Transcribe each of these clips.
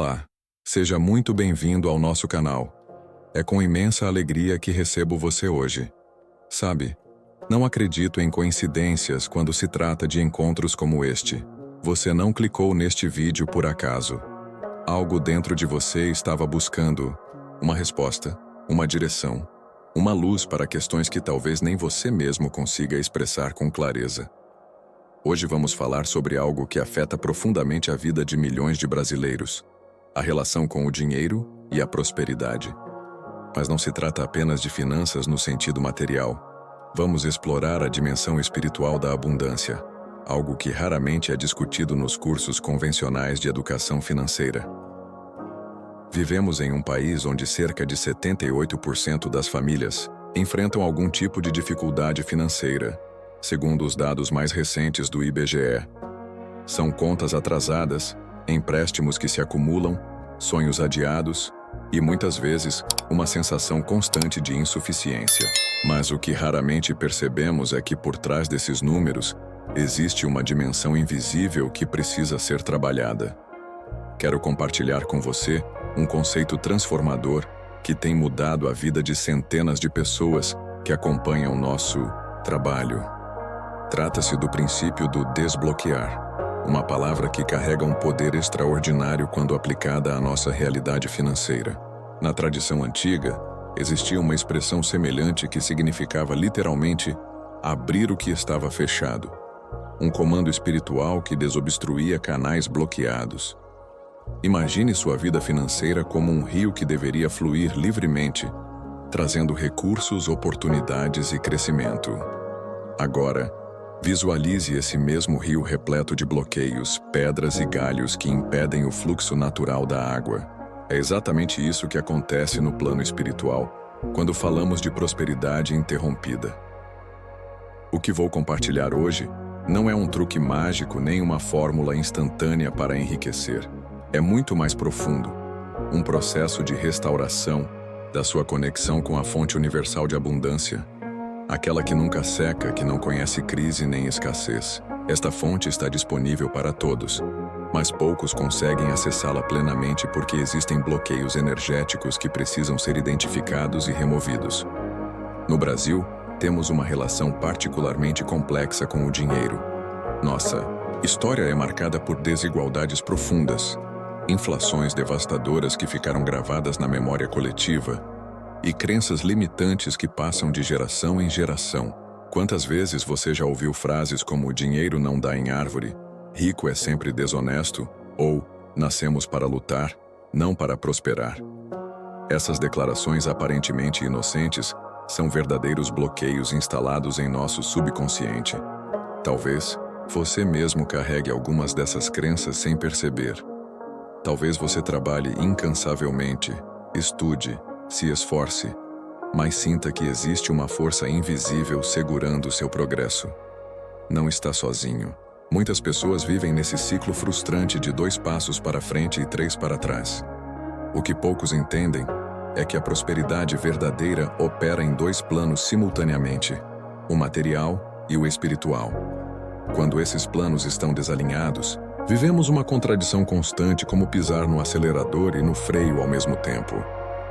Olá, seja muito bem-vindo ao nosso canal. É com imensa alegria que recebo você hoje. Sabe, não acredito em coincidências quando se trata de encontros como este. Você não clicou neste vídeo por acaso. Algo dentro de você estava buscando uma resposta, uma direção, uma luz para questões que talvez nem você mesmo consiga expressar com clareza. Hoje vamos falar sobre algo que afeta profundamente a vida de milhões de brasileiros: a relação com o dinheiro e a prosperidade. Mas não se trata apenas de finanças no sentido material. Vamos explorar a dimensão espiritual da abundância, algo que raramente é discutido nos cursos convencionais de educação financeira. Vivemos em um país onde cerca de 78% das famílias enfrentam algum tipo de dificuldade financeira, segundo os dados mais recentes do IBGE. São contas atrasadas, empréstimos que se acumulam, sonhos adiados e, muitas vezes, uma sensação constante de insuficiência. Mas o que raramente percebemos é que por trás desses números existe uma dimensão invisível que precisa ser trabalhada. Quero compartilhar com você um conceito transformador que tem mudado a vida de centenas de pessoas que acompanham nosso trabalho. Trata-se do princípio do desbloquear, uma palavra que carrega um poder extraordinário quando aplicada à nossa realidade financeira. Na tradição antiga, existia uma expressão semelhante que significava literalmente abrir o que estava fechado, um comando espiritual que desobstruía canais bloqueados. Imagine sua vida financeira como um rio que deveria fluir livremente, trazendo recursos, oportunidades e crescimento. Agora, visualize esse mesmo rio repleto de bloqueios, pedras e galhos que impedem o fluxo natural da água. É exatamente isso que acontece no plano espiritual, quando falamos de prosperidade interrompida. O que vou compartilhar hoje não é um truque mágico nem uma fórmula instantânea para enriquecer. É muito mais profundo, um processo de restauração da sua conexão com a fonte universal de abundância, aquela que nunca seca, que não conhece crise nem escassez. Esta fonte está disponível para todos, mas poucos conseguem acessá-la plenamente porque existem bloqueios energéticos que precisam ser identificados e removidos. No Brasil, temos uma relação particularmente complexa com o dinheiro. Nossa história é marcada por desigualdades profundas, inflações devastadoras que ficaram gravadas na memória coletiva e crenças limitantes que passam de geração em geração. Quantas vezes você já ouviu frases como "o dinheiro não dá em árvore", "rico é sempre desonesto" ou "nascemos para lutar, não para prosperar"? Essas declarações aparentemente inocentes são verdadeiros bloqueios instalados em nosso subconsciente. Talvez você mesmo carregue algumas dessas crenças sem perceber. Talvez você trabalhe incansavelmente, estude, se esforce, mas sinta que existe uma força invisível segurando seu progresso. Não está sozinho. Muitas pessoas vivem nesse ciclo frustrante de 2 passos para frente e 3 para trás. O que poucos entendem é que a prosperidade verdadeira opera em 2 planos simultaneamente: o material e o espiritual. Quando esses planos estão desalinhados, vivemos uma contradição constante, como pisar no acelerador e no freio ao mesmo tempo.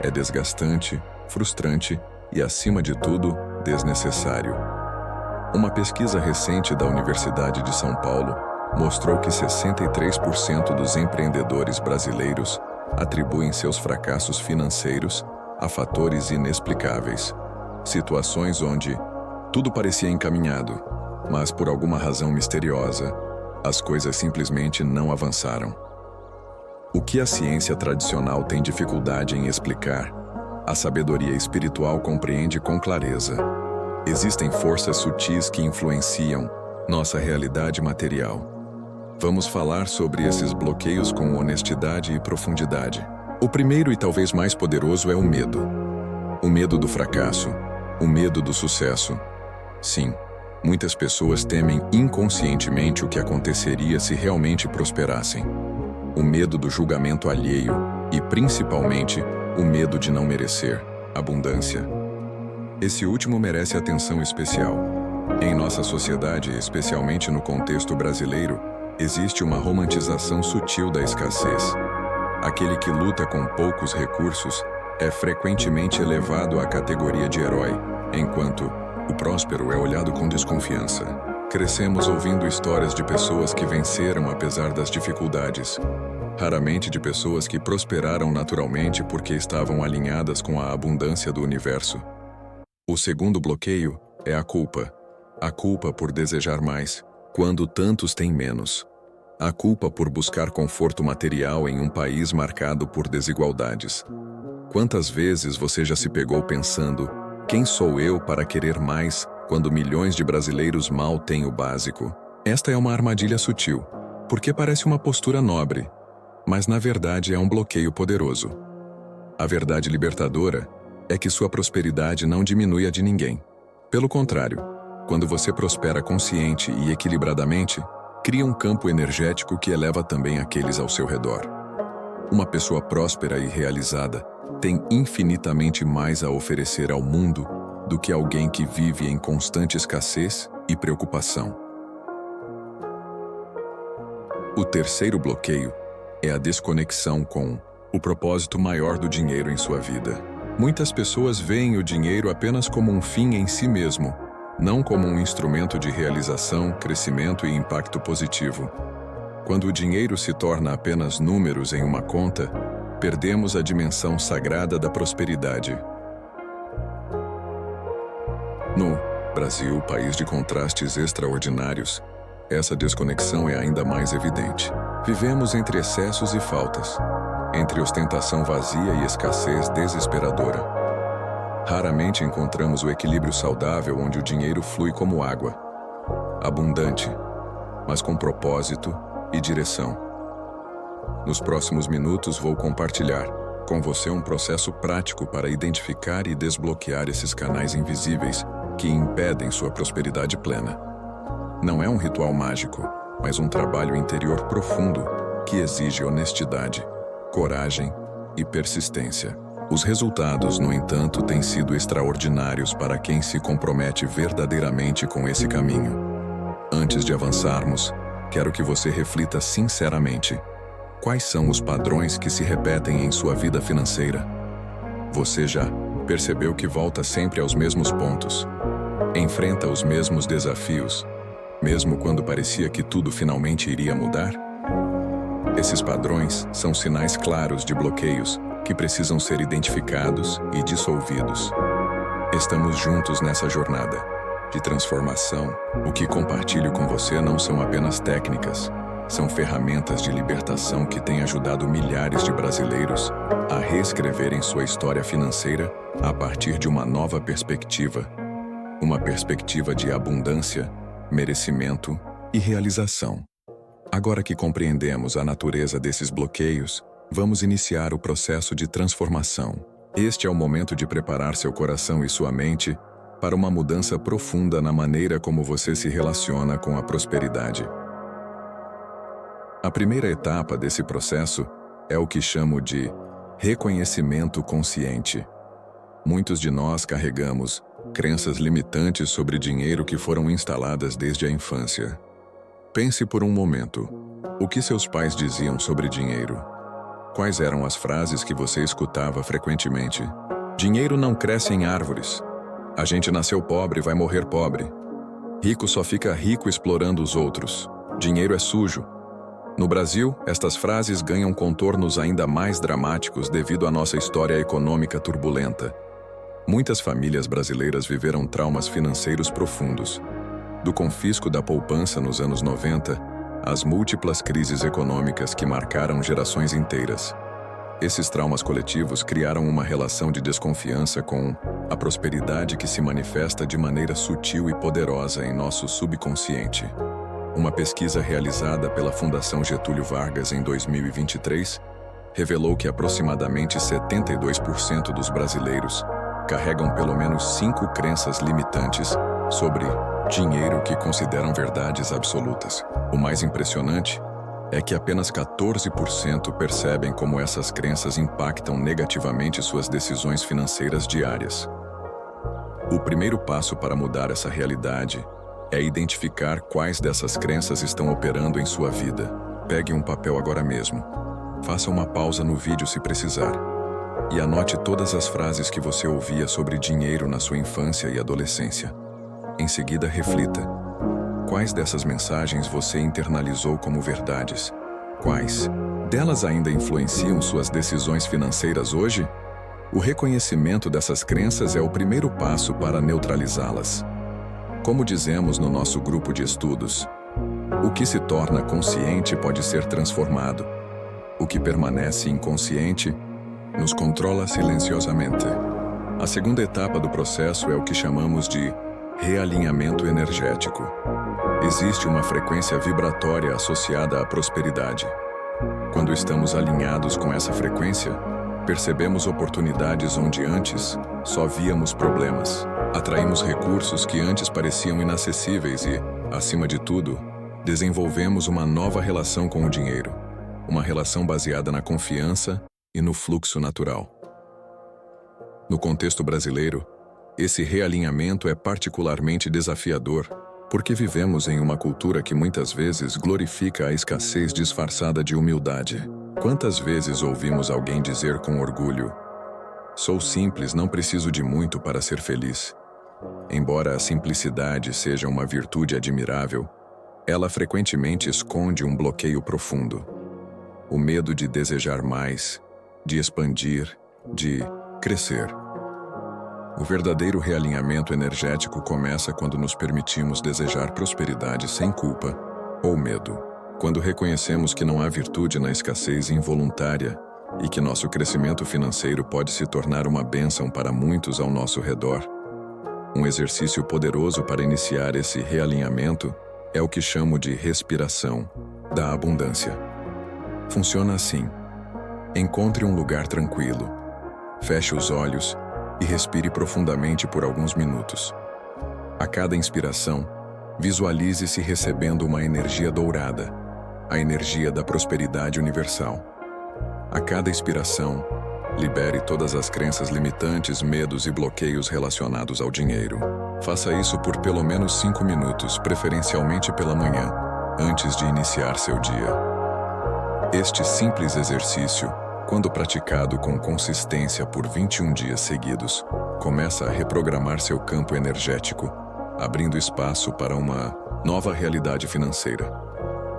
É desgastante, frustrante e, acima de tudo, desnecessário. Uma pesquisa recente da Universidade de São Paulo mostrou que 63% dos empreendedores brasileiros atribuem seus fracassos financeiros a fatores inexplicáveis. Situações onde tudo parecia encaminhado, mas por alguma razão misteriosa, as coisas simplesmente não avançaram. O que a ciência tradicional tem dificuldade em explicar, a sabedoria espiritual compreende com clareza. Existem forças sutis que influenciam nossa realidade material. Vamos falar sobre esses bloqueios com honestidade e profundidade. O primeiro e talvez mais poderoso é o medo. O medo do fracasso, o medo do sucesso. Sim, muitas pessoas temem inconscientemente o que aconteceria se realmente prosperassem. O medo do julgamento alheio e, principalmente, o medo de não merecer abundância. Esse último merece atenção especial. Em nossa sociedade, especialmente no contexto brasileiro, existe uma romantização sutil da escassez. Aquele que luta com poucos recursos é frequentemente elevado à categoria de herói, enquanto o próspero é olhado com desconfiança. Crescemos ouvindo histórias de pessoas que venceram apesar das dificuldades, raramente de pessoas que prosperaram naturalmente porque estavam alinhadas com a abundância do universo. O segundo bloqueio é a culpa. A culpa por desejar mais, quando tantos têm menos. A culpa por buscar conforto material em um país marcado por desigualdades. Quantas vezes você já se pegou pensando: quem sou eu para querer mais, quando milhões de brasileiros mal têm o básico? Esta é uma armadilha sutil, porque parece uma postura nobre, mas na verdade é um bloqueio poderoso. A verdade libertadora é que sua prosperidade não diminui a de ninguém. Pelo contrário, quando você prospera consciente e equilibradamente, cria um campo energético que eleva também aqueles ao seu redor. Uma pessoa próspera e realizada tem infinitamente mais a oferecer ao mundo do que alguém que vive em constante escassez e preocupação. O terceiro bloqueio é a desconexão com o propósito maior do dinheiro em sua vida. Muitas pessoas veem o dinheiro apenas como um fim em si mesmo, não como um instrumento de realização, crescimento e impacto positivo. Quando o dinheiro se torna apenas números em uma conta, perdemos a dimensão sagrada da prosperidade. No Brasil, país de contrastes extraordinários, essa desconexão é ainda mais evidente. Vivemos entre excessos e faltas, entre ostentação vazia e escassez desesperadora. Raramente encontramos o equilíbrio saudável onde o dinheiro flui como água, abundante, mas com propósito e direção. Nos próximos minutos vou compartilhar com você um processo prático para identificar e desbloquear esses canais invisíveis que impedem sua prosperidade plena. Não é um ritual mágico, mas um trabalho interior profundo que exige honestidade, coragem e persistência. Os resultados, no entanto, têm sido extraordinários para quem se compromete verdadeiramente com esse caminho. Antes de avançarmos, quero que você reflita sinceramente: quais são os padrões que se repetem em sua vida financeira? Você já percebeu que volta sempre aos mesmos pontos? Enfrenta os mesmos desafios, mesmo quando parecia que tudo finalmente iria mudar? Esses padrões são sinais claros de bloqueios que precisam ser identificados e dissolvidos. Estamos juntos nessa jornada de transformação. O que compartilho com você não são apenas técnicas, são ferramentas de libertação que têm ajudado milhares de brasileiros a reescreverem sua história financeira a partir de uma nova perspectiva. Uma perspectiva de abundância, merecimento e realização. Agora que compreendemos a natureza desses bloqueios, vamos iniciar o processo de transformação. Este é o momento de preparar seu coração e sua mente para uma mudança profunda na maneira como você se relaciona com a prosperidade. A primeira etapa desse processo é o que chamo de reconhecimento consciente. Muitos de nós carregamos crenças limitantes sobre dinheiro que foram instaladas desde a infância. Pense por um momento: o que seus pais diziam sobre dinheiro? Quais eram as frases que você escutava frequentemente? Dinheiro não cresce em árvores. A gente nasceu pobre e vai morrer pobre. Rico só fica rico explorando os outros. Dinheiro é sujo. No Brasil, estas frases ganham contornos ainda mais dramáticos devido à nossa história econômica turbulenta. Muitas famílias brasileiras viveram traumas financeiros profundos. Do confisco da poupança nos anos 90, às múltiplas crises econômicas que marcaram gerações inteiras. Esses traumas coletivos criaram uma relação de desconfiança com a prosperidade que se manifesta de maneira sutil e poderosa em nosso subconsciente. Uma pesquisa realizada pela Fundação Getúlio Vargas em 2023 revelou que aproximadamente 72% dos brasileiros carregam pelo menos 5 crenças limitantes sobre dinheiro que consideram verdades absolutas. O mais impressionante é que apenas 14% percebem como essas crenças impactam negativamente suas decisões financeiras diárias. O primeiro passo para mudar essa realidade é identificar quais dessas crenças estão operando em sua vida. Pegue um papel agora mesmo. Faça uma pausa no vídeo se precisar. E anote todas as frases que você ouvia sobre dinheiro na sua infância e adolescência. Em seguida, reflita. Quais dessas mensagens você internalizou como verdades? Quais delas ainda influenciam suas decisões financeiras hoje? O reconhecimento dessas crenças é o primeiro passo para neutralizá-las. Como dizemos no nosso grupo de estudos, o que se torna consciente pode ser transformado. O que permanece inconsciente nos controla silenciosamente. A segunda etapa do processo é o que chamamos de realinhamento energético. Existe uma frequência vibratória associada à prosperidade. Quando estamos alinhados com essa frequência, percebemos oportunidades onde antes só víamos problemas. Atraímos recursos que antes pareciam inacessíveis e, acima de tudo, desenvolvemos uma nova relação com o dinheiro. Uma relação baseada na confiança e no fluxo natural. No contexto brasileiro, esse realinhamento é particularmente desafiador porque vivemos em uma cultura que muitas vezes glorifica a escassez disfarçada de humildade. Quantas vezes ouvimos alguém dizer com orgulho: "Sou simples, não preciso de muito para ser feliz"? Embora a simplicidade seja uma virtude admirável, ela frequentemente esconde um bloqueio profundo. O medo de desejar mais, de expandir, de crescer. O verdadeiro realinhamento energético começa quando nos permitimos desejar prosperidade sem culpa ou medo. Quando reconhecemos que não há virtude na escassez involuntária e que nosso crescimento financeiro pode se tornar uma bênção para muitos ao nosso redor. Um exercício poderoso para iniciar esse realinhamento é o que chamo de respiração da abundância. Funciona assim. Encontre um lugar tranquilo, feche os olhos e respire profundamente por alguns minutos. A cada inspiração, visualize-se recebendo uma energia dourada, a energia da prosperidade universal. A cada expiração, libere todas as crenças limitantes, medos e bloqueios relacionados ao dinheiro. Faça isso por pelo menos 5 minutos, preferencialmente pela manhã, antes de iniciar seu dia. Este simples exercício, quando praticado com consistência por 21 dias seguidos, começa a reprogramar seu campo energético, abrindo espaço para uma nova realidade financeira.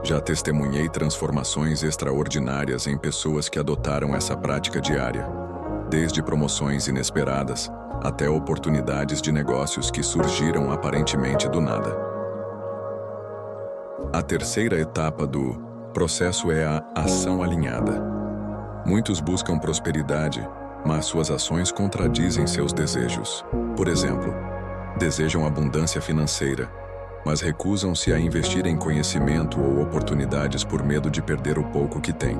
Já testemunhei transformações extraordinárias em pessoas que adotaram essa prática diária, desde promoções inesperadas até oportunidades de negócios que surgiram aparentemente do nada. A terceira etapa do processo é a ação alinhada. Muitos buscam prosperidade, mas suas ações contradizem seus desejos. Por exemplo, desejam abundância financeira, mas recusam-se a investir em conhecimento ou oportunidades por medo de perder o pouco que têm.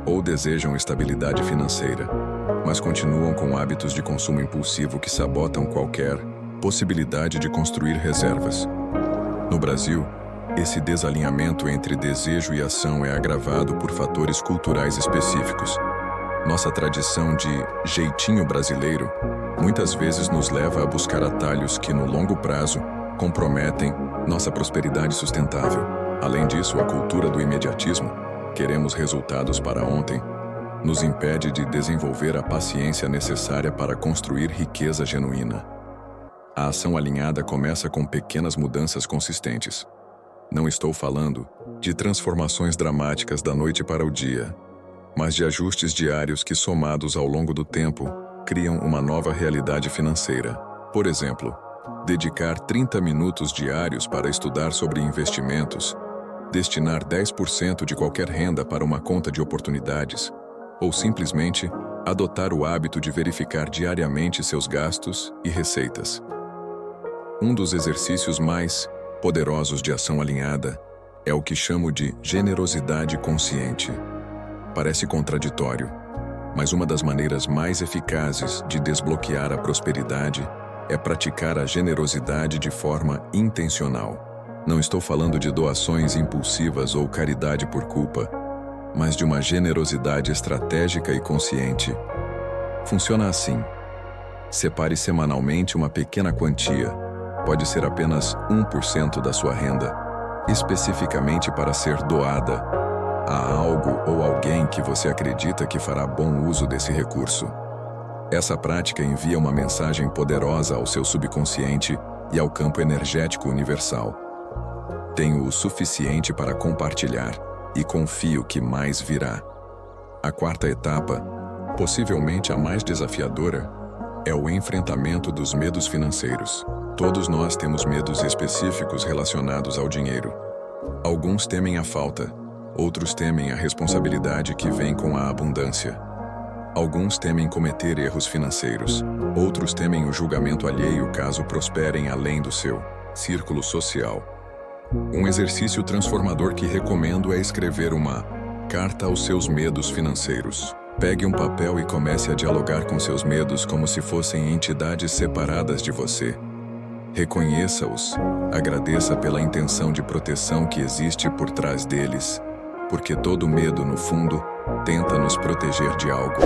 Ou desejam estabilidade financeira, mas continuam com hábitos de consumo impulsivo que sabotam qualquer possibilidade de construir reservas. No Brasil, esse desalinhamento entre desejo e ação é agravado por fatores culturais específicos. Nossa tradição de jeitinho brasileiro muitas vezes nos leva a buscar atalhos que, no longo prazo, comprometem nossa prosperidade sustentável. Além disso, a cultura do imediatismo, queremos resultados para ontem, nos impede de desenvolver a paciência necessária para construir riqueza genuína. A ação alinhada começa com pequenas mudanças consistentes. Não estou falando de transformações dramáticas da noite para o dia, mas de ajustes diários que, somados ao longo do tempo, criam uma nova realidade financeira. Por exemplo, dedicar 30 minutos diários para estudar sobre investimentos, destinar 10% de qualquer renda para uma conta de oportunidades, ou simplesmente adotar o hábito de verificar diariamente seus gastos e receitas. Um dos exercícios mais poderosos de ação alinhada é o que chamo de generosidade consciente. Parece contraditório, mas uma das maneiras mais eficazes de desbloquear a prosperidade é praticar a generosidade de forma intencional. Não estou falando de doações impulsivas ou caridade por culpa, mas de uma generosidade estratégica e consciente. Funciona assim: separe semanalmente uma pequena quantia, pode ser apenas 1% da sua renda, especificamente para ser doada. Há algo ou alguém que você acredita que fará bom uso desse recurso. Essa prática envia uma mensagem poderosa ao seu subconsciente e ao campo energético universal. Tenho o suficiente para compartilhar e confio que mais virá. A quarta etapa, possivelmente a mais desafiadora, é o enfrentamento dos medos financeiros. Todos nós temos medos específicos relacionados ao dinheiro. Alguns temem a falta, outros temem a responsabilidade que vem com a abundância. Alguns temem cometer erros financeiros, outros temem o julgamento alheio caso prosperem além do seu círculo social. Um exercício transformador que recomendo é escrever uma carta aos seus medos financeiros. Pegue um papel e comece a dialogar com seus medos como se fossem entidades separadas de você. Reconheça-os, agradeça pela intenção de proteção que existe por trás deles, porque todo medo, no fundo, tenta nos proteger de algo.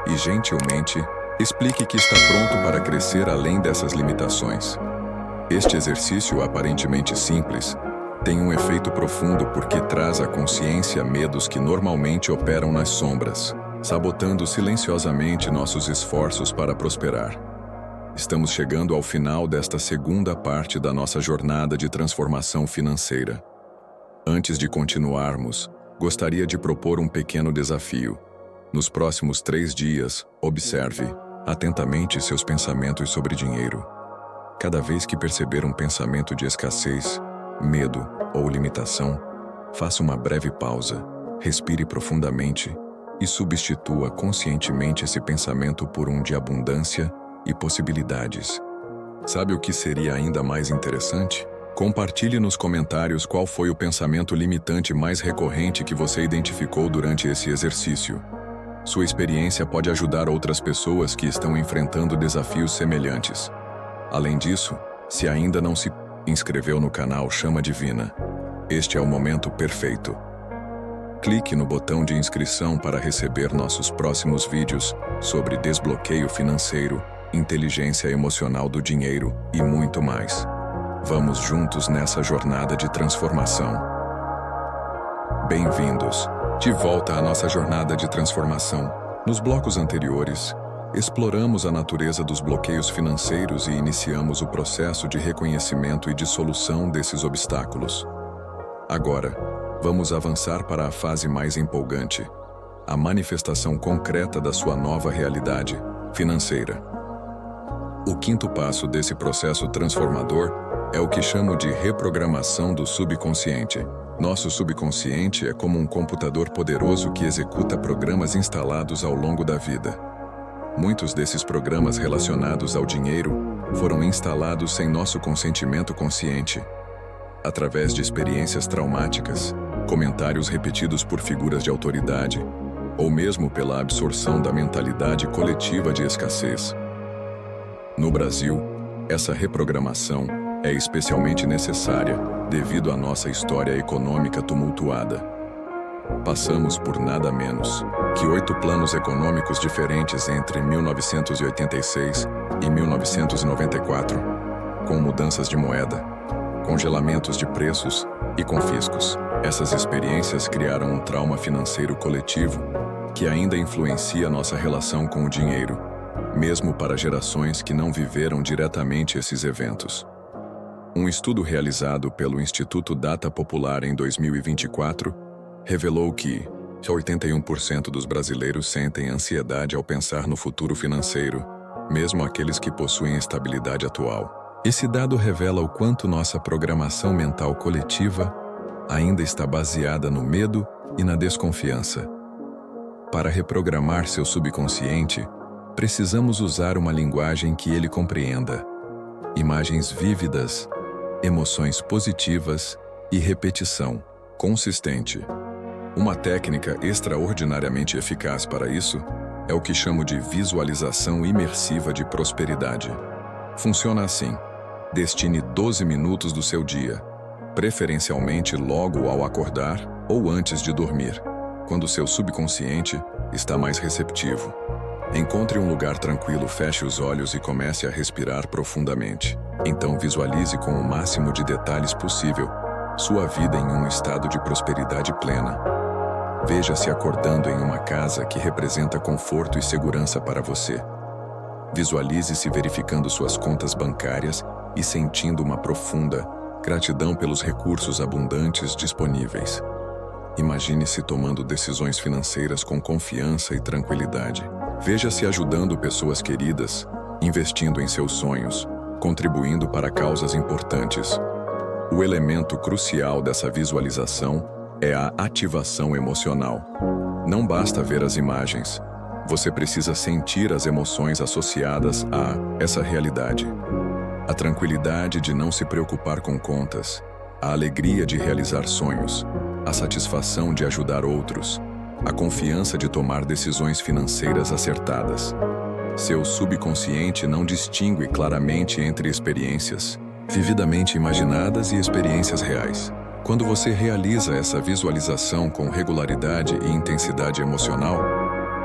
E, gentilmente, explique que está pronto para crescer além dessas limitações. Este exercício, aparentemente simples, tem um efeito profundo porque traz à consciência medos que normalmente operam nas sombras, sabotando silenciosamente nossos esforços para prosperar. Estamos chegando ao final desta segunda parte da nossa jornada de transformação financeira. Antes de continuarmos, gostaria de propor um pequeno desafio. Nos próximos 3 dias, observe atentamente seus pensamentos sobre dinheiro. Cada vez que perceber um pensamento de escassez, medo ou limitação, faça uma breve pausa, respire profundamente e substitua conscientemente esse pensamento por um de abundância e possibilidades. Sabe o que seria ainda mais interessante? Compartilhe nos comentários qual foi o pensamento limitante mais recorrente que você identificou durante esse exercício. Sua experiência pode ajudar outras pessoas que estão enfrentando desafios semelhantes. Além disso, se ainda não se inscreveu no canal Chama Divina, este é o momento perfeito. Clique no botão de inscrição para receber nossos próximos vídeos sobre desbloqueio financeiro, inteligência emocional do dinheiro e muito mais. Vamos juntos nessa jornada de transformação. Bem-vindos de volta à nossa jornada de transformação. Nos blocos anteriores, exploramos a natureza dos bloqueios financeiros e iniciamos o processo de reconhecimento e dissolução desses obstáculos. Agora, vamos avançar para a fase mais empolgante, a manifestação concreta da sua nova realidade financeira. O quinto passo desse processo transformador é o que chamo de reprogramação do subconsciente. Nosso subconsciente é como um computador poderoso que executa programas instalados ao longo da vida. Muitos desses programas relacionados ao dinheiro foram instalados sem nosso consentimento consciente, através de experiências traumáticas, comentários repetidos por figuras de autoridade, ou mesmo pela absorção da mentalidade coletiva de escassez. No Brasil, essa reprogramação é especialmente necessária devido à nossa história econômica tumultuada. Passamos por nada menos que 8 planos econômicos diferentes entre 1986 e 1994, com mudanças de moeda, congelamentos de preços e confiscos. Essas experiências criaram um trauma financeiro coletivo que ainda influencia nossa relação com o dinheiro, mesmo para gerações que não viveram diretamente esses eventos. Um estudo realizado pelo Instituto Data Popular em 2024 revelou que 81% dos brasileiros sentem ansiedade ao pensar no futuro financeiro, mesmo aqueles que possuem estabilidade atual. Esse dado revela o quanto nossa programação mental coletiva ainda está baseada no medo e na desconfiança. Para reprogramar seu subconsciente, precisamos usar uma linguagem que ele compreenda. Imagens vívidas, emoções positivas e repetição consistente. Uma técnica extraordinariamente eficaz para isso é o que chamo de visualização imersiva de prosperidade. Funciona assim: destine 12 minutos do seu dia, preferencialmente logo ao acordar ou antes de dormir, quando seu subconsciente está mais receptivo. Encontre um lugar tranquilo, feche os olhos e comece a respirar profundamente. Então visualize com o máximo de detalhes possível sua vida em um estado de prosperidade plena. Veja-se acordando em uma casa que representa conforto e segurança para você. Visualize-se verificando suas contas bancárias e sentindo uma profunda gratidão pelos recursos abundantes disponíveis. Imagine-se tomando decisões financeiras com confiança e tranquilidade. Veja-se ajudando pessoas queridas, investindo em seus sonhos, contribuindo para causas importantes. O elemento crucial dessa visualização é a ativação emocional. Não basta ver as imagens. Você precisa sentir as emoções associadas a essa realidade. A tranquilidade de não se preocupar com contas, a alegria de realizar sonhos, a satisfação de ajudar outros, a confiança de tomar decisões financeiras acertadas. Seu subconsciente não distingue claramente entre experiências vividamente imaginadas e experiências reais. Quando você realiza essa visualização com regularidade e intensidade emocional,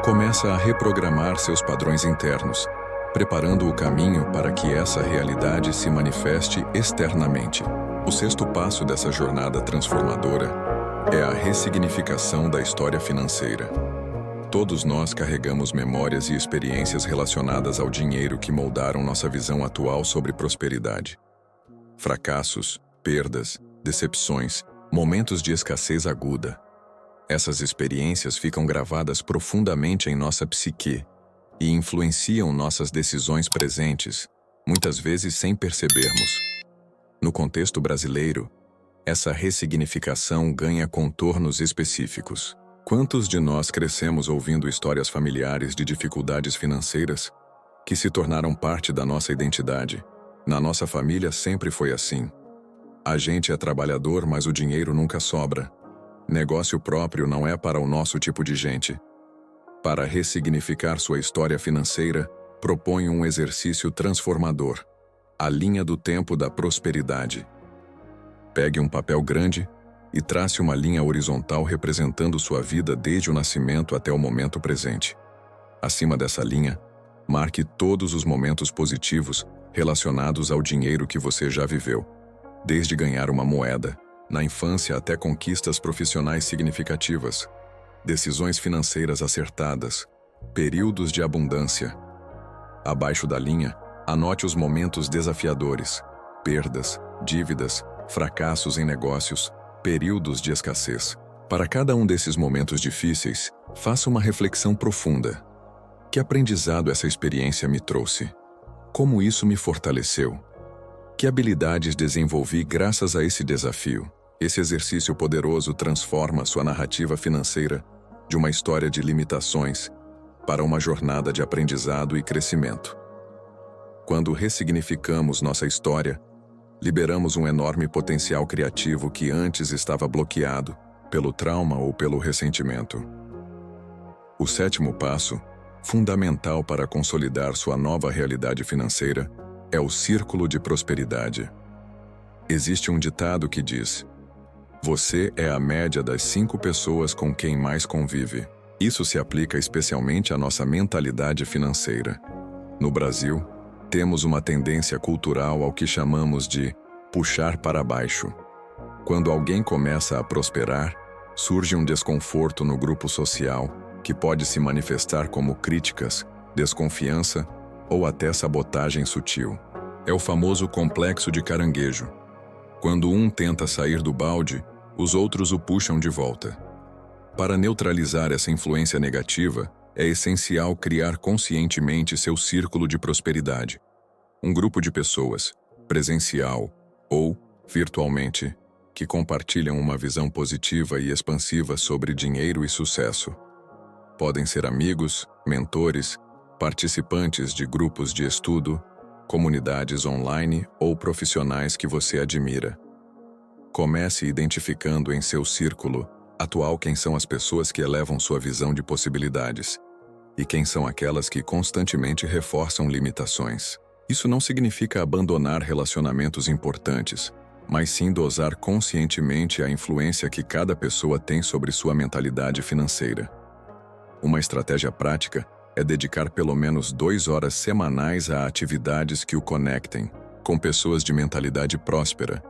começa a reprogramar seus padrões internos, preparando o caminho para que essa realidade se manifeste externamente. O sexto passo dessa jornada transformadora é a ressignificação da história financeira. Todos nós carregamos memórias e experiências relacionadas ao dinheiro que moldaram nossa visão atual sobre prosperidade. Fracassos, perdas, decepções, momentos de escassez aguda. Essas experiências ficam gravadas profundamente em nossa psique e influenciam nossas decisões presentes, muitas vezes sem percebermos. No contexto brasileiro, essa ressignificação ganha contornos específicos. Quantos de nós crescemos ouvindo histórias familiares de dificuldades financeiras que se tornaram parte da nossa identidade? Na nossa família sempre foi assim. A gente é trabalhador, mas o dinheiro nunca sobra. Negócio próprio não é para o nosso tipo de gente. Para ressignificar sua história financeira, proponho um exercício transformador: a linha do tempo da prosperidade. Pegue um papel grande e trace uma linha horizontal representando sua vida desde o nascimento até o momento presente. Acima dessa linha, marque todos os momentos positivos relacionados ao dinheiro que você já viveu, desde ganhar uma moeda, na infância até conquistas profissionais significativas, decisões financeiras acertadas, períodos de abundância. Abaixo da linha, anote os momentos desafiadores, perdas, dívidas, fracassos em negócios, períodos de escassez. Para cada um desses momentos difíceis, faça uma reflexão profunda. Que aprendizado essa experiência me trouxe? Como isso me fortaleceu? Que habilidades desenvolvi graças a esse desafio? Esse exercício poderoso transforma sua narrativa financeira de uma história de limitações para uma jornada de aprendizado e crescimento. Quando ressignificamos nossa história, liberamos um enorme potencial criativo que antes estava bloqueado pelo trauma ou pelo ressentimento. O sétimo passo, fundamental para consolidar sua nova realidade financeira, é o círculo de prosperidade. Existe um ditado que diz: você é a média das 5 pessoas com quem mais convive. Isso se aplica especialmente à nossa mentalidade financeira. No Brasil, temos uma tendência cultural ao que chamamos de puxar para baixo. Quando alguém começa a prosperar, surge um desconforto no grupo social, que pode se manifestar como críticas, desconfiança ou até sabotagem sutil. É o famoso complexo de caranguejo. Quando um tenta sair do balde, os outros o puxam de volta. Para neutralizar essa influência negativa, é essencial criar conscientemente seu círculo de prosperidade. Um grupo de pessoas, presencial ou virtualmente, que compartilham uma visão positiva e expansiva sobre dinheiro e sucesso. Podem ser amigos, mentores, participantes de grupos de estudo, comunidades online ou profissionais que você admira. Comece identificando em seu círculo atual quem são as pessoas que elevam sua visão de possibilidades e quem são aquelas que constantemente reforçam limitações. Isso não significa abandonar relacionamentos importantes, mas sim dosar conscientemente a influência que cada pessoa tem sobre sua mentalidade financeira. Uma estratégia prática é dedicar pelo menos 2 horas semanais a atividades que o conectem com pessoas de mentalidade próspera,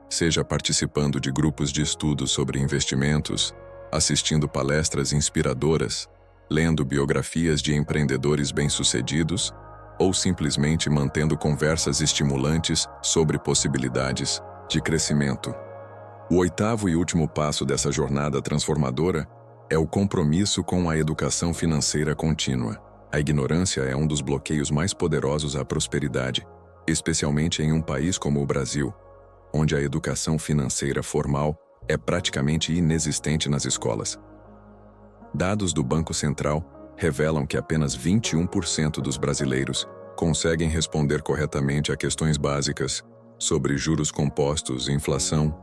seja participando de grupos de estudo sobre investimentos, assistindo palestras inspiradoras, lendo biografias de empreendedores bem-sucedidos ou simplesmente mantendo conversas estimulantes sobre possibilidades de crescimento. O oitavo e último passo dessa jornada transformadora é o compromisso com a educação financeira contínua. A ignorância é um dos bloqueios mais poderosos à prosperidade, especialmente em um país como o Brasil, onde a educação financeira formal é praticamente inexistente nas escolas. Dados do Banco Central revelam que apenas 21% dos brasileiros conseguem responder corretamente a questões básicas sobre juros compostos, inflação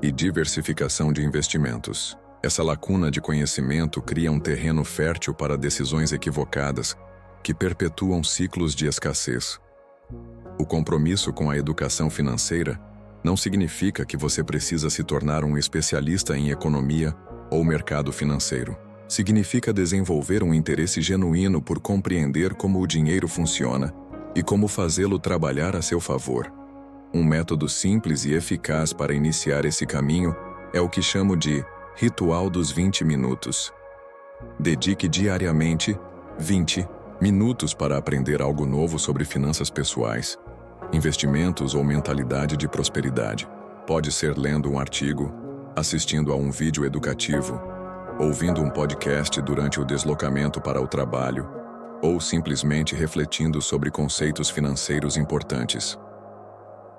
e diversificação de investimentos. Essa lacuna de conhecimento cria um terreno fértil para decisões equivocadas que perpetuam ciclos de escassez. O compromisso com a educação financeira não significa que você precisa se tornar um especialista em economia ou mercado financeiro. Significa desenvolver um interesse genuíno por compreender como o dinheiro funciona e como fazê-lo trabalhar a seu favor. Um método simples e eficaz para iniciar esse caminho é o que chamo de Ritual dos 20 minutos. Dedique diariamente 20 minutos para aprender algo novo sobre finanças pessoais, investimentos ou mentalidade de prosperidade. Pode ser lendo um artigo, assistindo a um vídeo educativo, ouvindo um podcast durante o deslocamento para o trabalho, ou simplesmente refletindo sobre conceitos financeiros importantes.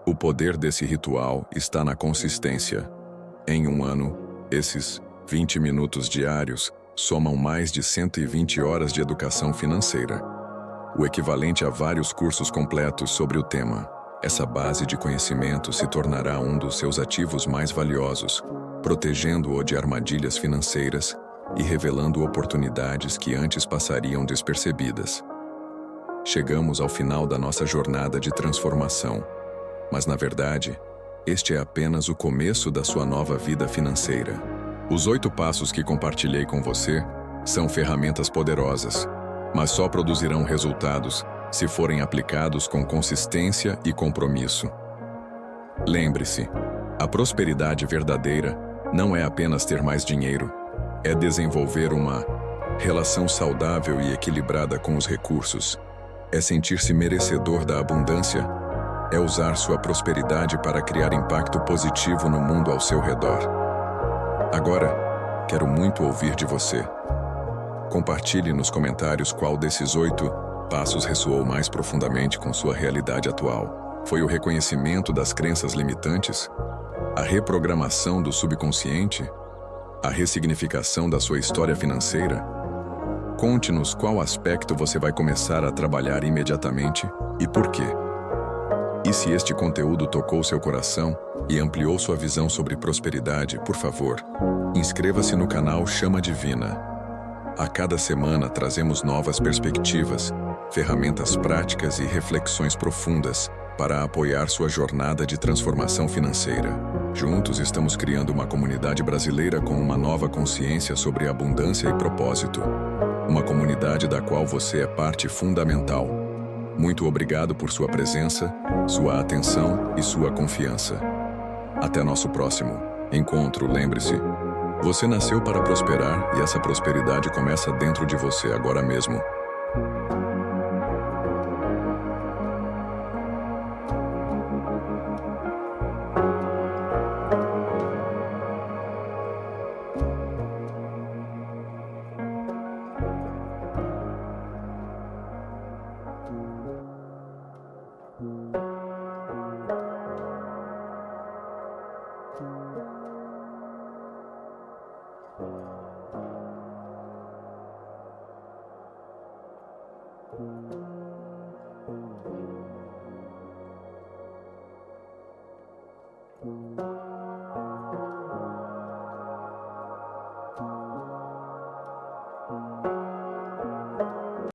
O poder desse ritual está na consistência. Em um ano, esses 20 minutos diários somam mais de 120 horas de educação financeira, o equivalente a vários cursos completos sobre o tema. Essa base de conhecimento se tornará um dos seus ativos mais valiosos, protegendo-o de armadilhas financeiras e revelando oportunidades que antes passariam despercebidas. Chegamos ao final da nossa jornada de transformação, mas na verdade, este é apenas o começo da sua nova vida financeira. Os 8 passos que compartilhei com você são ferramentas poderosas, mas só produzirão resultados se forem aplicados com consistência e compromisso. Lembre-se, a prosperidade verdadeira não é apenas ter mais dinheiro, é desenvolver uma relação saudável e equilibrada com os recursos, é sentir-se merecedor da abundância, é usar sua prosperidade para criar impacto positivo no mundo ao seu redor. Agora, quero muito ouvir de você. Compartilhe nos comentários qual desses 8 passos ressoou mais profundamente com sua realidade atual. Foi o reconhecimento das crenças limitantes? A reprogramação do subconsciente? A ressignificação da sua história financeira? Conte-nos qual aspecto você vai começar a trabalhar imediatamente e por quê. E se este conteúdo tocou seu coração e ampliou sua visão sobre prosperidade, por favor, inscreva-se no canal Chama Divina. A cada semana trazemos novas perspectivas, ferramentas práticas e reflexões profundas para apoiar sua jornada de transformação financeira. Juntos estamos criando uma comunidade brasileira com uma nova consciência sobre abundância e propósito. Uma comunidade da qual você é parte fundamental. Muito obrigado por sua presença, sua atenção e sua confiança. Até nosso próximo encontro. Lembre-se, você nasceu para prosperar e essa prosperidade começa dentro de você agora mesmo.